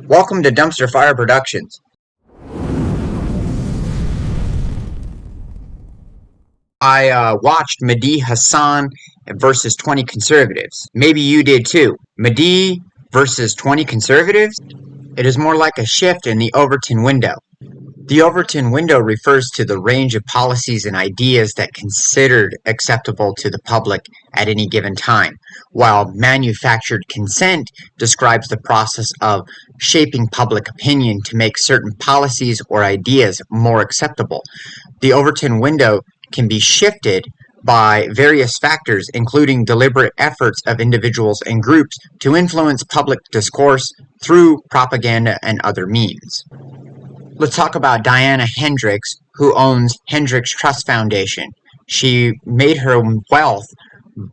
Welcome to Dumpster Fire Productions. I watched Mehdi Hassan versus 20 conservatives. Maybe you did too. Mehdi versus 20 conservatives? It is more like a shift in the Overton window. The Overton window refers to the range of policies and ideas that considered acceptable to the public at any given time, while manufactured consent describes the process of shaping public opinion to make certain policies or ideas more acceptable. The Overton window can be shifted by various factors, including deliberate efforts of individuals and groups to influence public discourse through propaganda and other means. Let's talk about Diana Hendricks, who owns Hendricks Trust Foundation. She made her wealth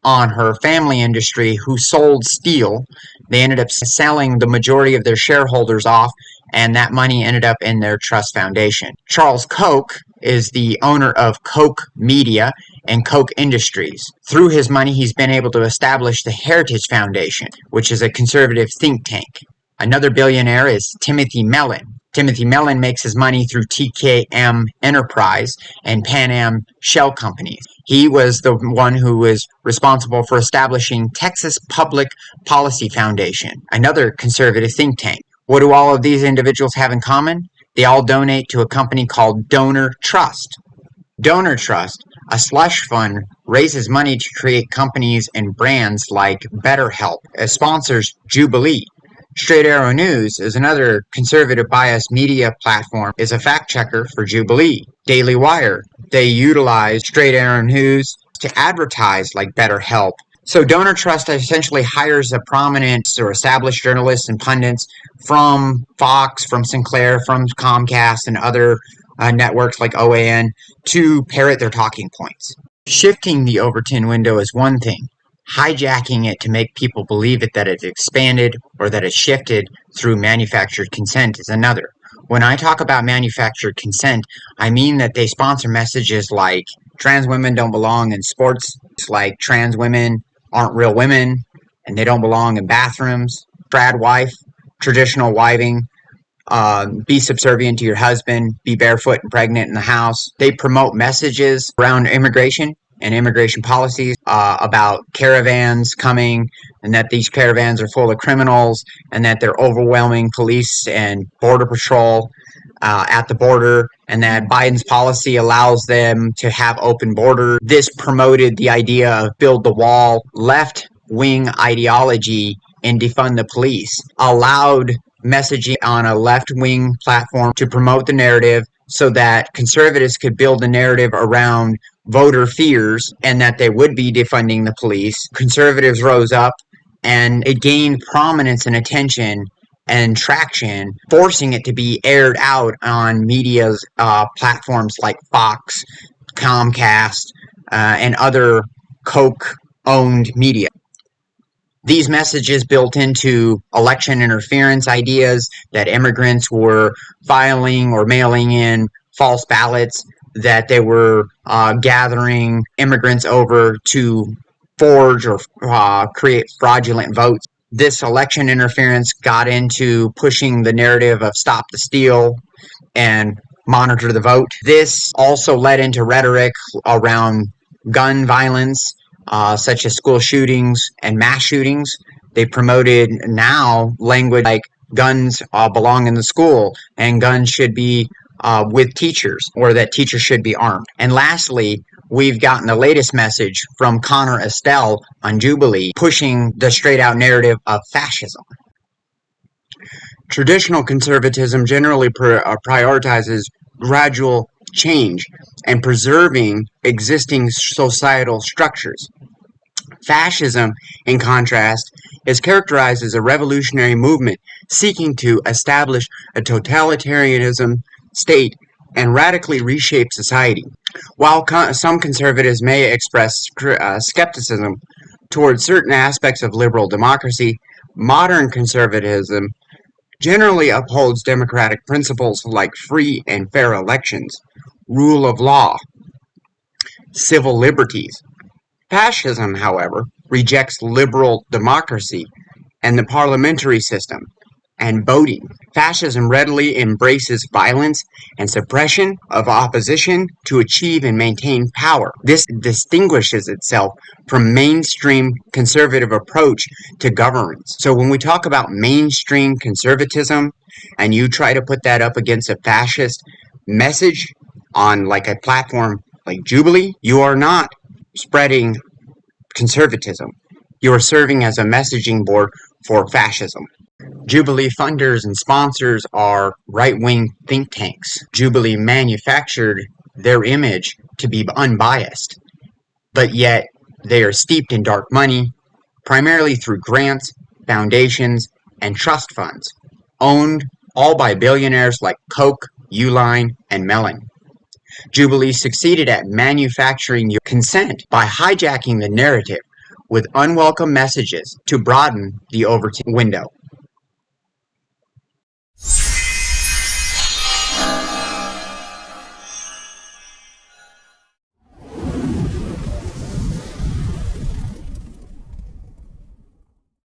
on her family industry who sold steel. They ended up selling the majority of their shareholders off, and that money ended up in their trust foundation. Charles Koch is the owner of Koch Media and Koch Industries. Through his money, he's been able to establish the Heritage Foundation, which is a conservative think tank. Another billionaire is Timothy Mellon. Timothy Mellon makes his money through TKM Enterprise and Pan Am Shell Companies. He was the one who was responsible for establishing Texas Public Policy Foundation, another conservative think tank. What do all of these individuals have in common? They all donate to a company called Donor Trust. Donor Trust, a slush fund, raises money to create companies and brands like BetterHelp, as sponsors Jubilee. Straight Arrow News is another conservative biased media platform, is a fact checker for Jubilee. Daily Wire, they utilize Straight Arrow News to advertise like BetterHelp. So Donor Trust essentially hires a prominent or established journalists and pundits from Fox, from Sinclair, from Comcast, and other networks like OAN to parrot their talking points. Shifting the Overton window is one thing. Hijacking it to make people believe it that it's expanded or that it's shifted through manufactured consent is another. When I talk about manufactured consent, I mean that they sponsor messages like trans women don't belong in sports, like trans women aren't real women and they don't belong in bathrooms, trad wife, traditional wiving, be subservient to your husband, be barefoot and pregnant in the house. They promote messages around immigration and immigration policies about caravans coming, and that these caravans are full of criminals, and that they're overwhelming police and border patrol at the border, and that Biden's policy allows them to have open border. This promoted the idea of build the wall, left-wing ideology, and defund the police, allowed messaging on a left-wing platform to promote the narrative so that conservatives could build a narrative around voter fears and that they would be defunding the police. Conservatives rose up and it gained prominence and attention and traction, forcing it to be aired out on media's platforms like Fox, Comcast, and other Koch-owned media. These messages built into election interference ideas that immigrants were filing or mailing in false ballots, that they were gathering immigrants over to forge or create fraudulent votes. This election interference got into pushing the narrative of stop the steal and monitor the vote. This also led into rhetoric around gun violence, such as school shootings and mass shootings. They promoted now language like guns belong in the school and guns should be with teachers, or that teachers should be armed. And lastly, we've gotten the latest message from Connor Estelle on Jubilee, pushing the straight-out narrative of fascism. Traditional conservatism generally prioritizes gradual change and preserving existing societal structures. Fascism, in contrast, is characterized as a revolutionary movement seeking to establish a totalitarianism state and radically reshape society. While some conservatives may express skepticism towards certain aspects of liberal democracy, modern conservatism generally upholds democratic principles like free and fair elections, rule of law, civil liberties. Fascism, however, rejects liberal democracy and the parliamentary system, and voting. Fascism readily embraces violence and suppression of opposition to achieve and maintain power. This distinguishes itself from mainstream conservative approach to governance. So when we talk about mainstream conservatism and you try to put that up against a fascist message on like a platform like Jubilee, you are not spreading conservatism. You are serving as a messaging board for fascism. Jubilee funders and sponsors are right-wing think tanks. Jubilee manufactured their image to be unbiased, but yet they are steeped in dark money, primarily through grants, foundations, and trust funds, owned all by billionaires like Koch, Uline, and Mellon. Jubilee succeeded at manufacturing your consent by hijacking the narrative with unwelcome messages to broaden the Overton window.